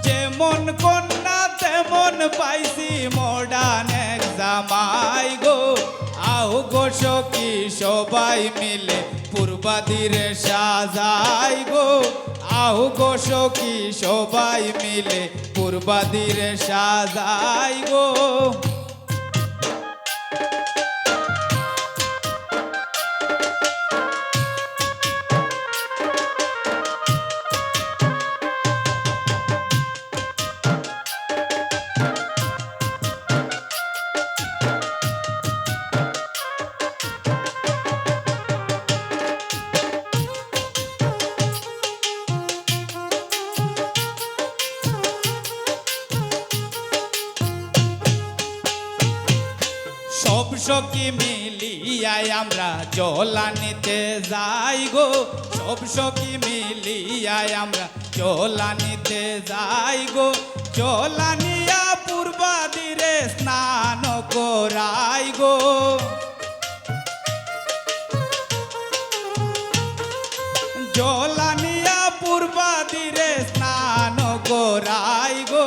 যেমন কন্যা তেমন পাইছি মডার্ন এক জামাই গো। আও গো সখী সবাই মিলে পূর্বাদিরে সাজাই গো। আও গো সখী সবাই মিলে পূর্বাদিরে সাজাই গো। সব সখী মিলিয়াই আমরা জলানিতে যাই গো। সব সখী মিলিয়াই আমরা জলানিতে যাই গো। জলানিয়া পূর্বাদিরে স্নান করাই গো। জলানিয়া পূর্বাদিরে স্নান করাই গো।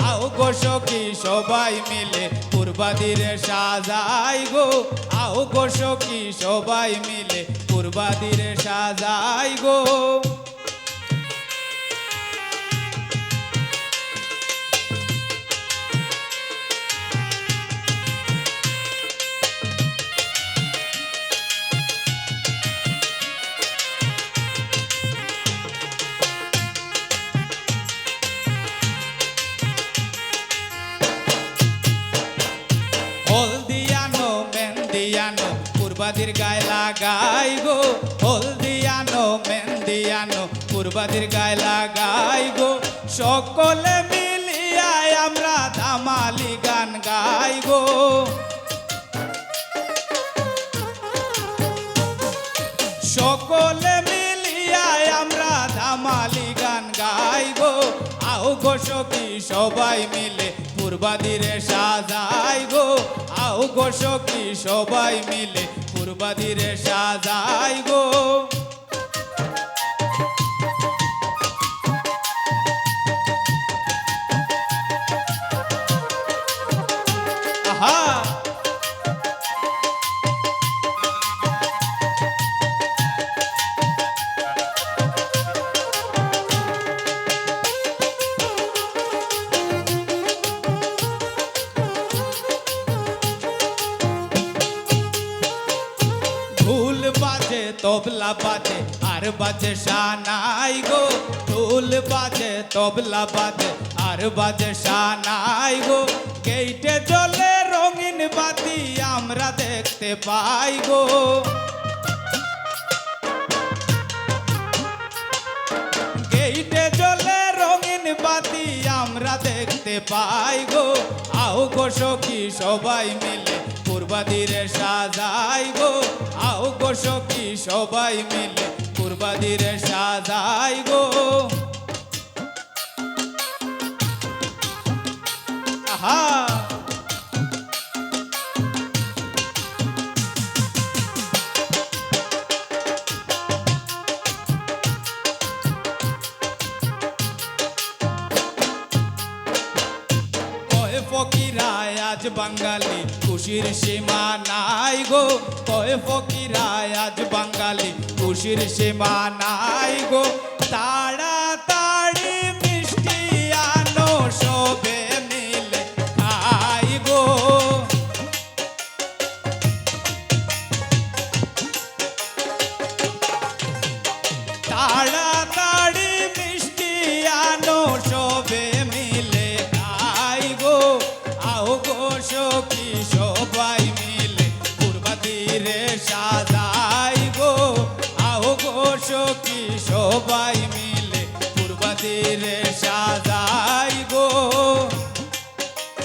আও গো সখী সবাই মিলে পূর্বাদিরে সাজাই গো। আও গো সখী সবাই মিলে পূর্বাদিরে সাজাই গো। হলদিয়ানো মেহেন্দিয়ানো পূর্বাদির গায়ে লাগাই গো। হলদিয়ানো মেহেন্দিয়ানো পূর্বাদির গায়ে লাগাই গো। সকলে মিলিয়াই আমরা ধামালি গান গাই গো। সকলে মিলিয়াই আমরা ধামালি গান গাই গো। আও গো সখী সবাই মিলে পূর্বাদিরে সাজাই গো। আও গো সখী সবাই মিলে পূর্বাদিরে সাজাই গো। আহা ঢোল বাজে তবলা বাজে আর বাজে শানাই গো। ঢোল বাজে তবলা বাজে আর বাজে শানাই গো। গেইটে জ্বলে রঙিন বাতি আমরা দেখতে পাই গো। গেইটে জ্বলে রঙিন বাতি আমরা দেখতে পাই গো। আও গো সখী সবাই মিলে পূর্বাদিরে সাজাই গো। আও গো সখী সবাই মিলে পূর্বাদিরে সাজাই গো। আহা ফকিরায় আজ বাঙালি খুশির সীমা নাই গো। কয় ফকিরায় আজ বাঙালি খুশির সীমা নাই গো। তাড়াতাড়ি মিষ্টি আনো সবে মিলে খাই গো। তাড়াতাড়ি মিষ্টি আনো সবে মিলে খাই গো। আও গো সখী সবাই মিলে পূর্বাদিরে সাজাই গো। আও গো সখী সবাই মিলে পূর্বাদিরে সাজাই গো।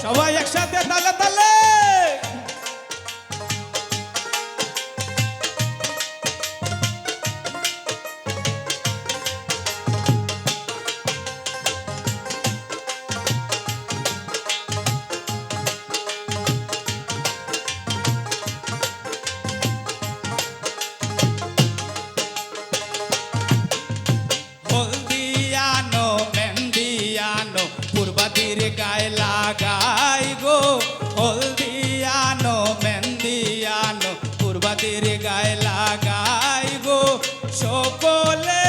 সবাই একসাথে তালে তালে হলদিয়ানো মেহেন্দিয়ানো হলদি আনো মেহেন্দি আনো পূর্বাদির গায়ে লাগাই গো সকলে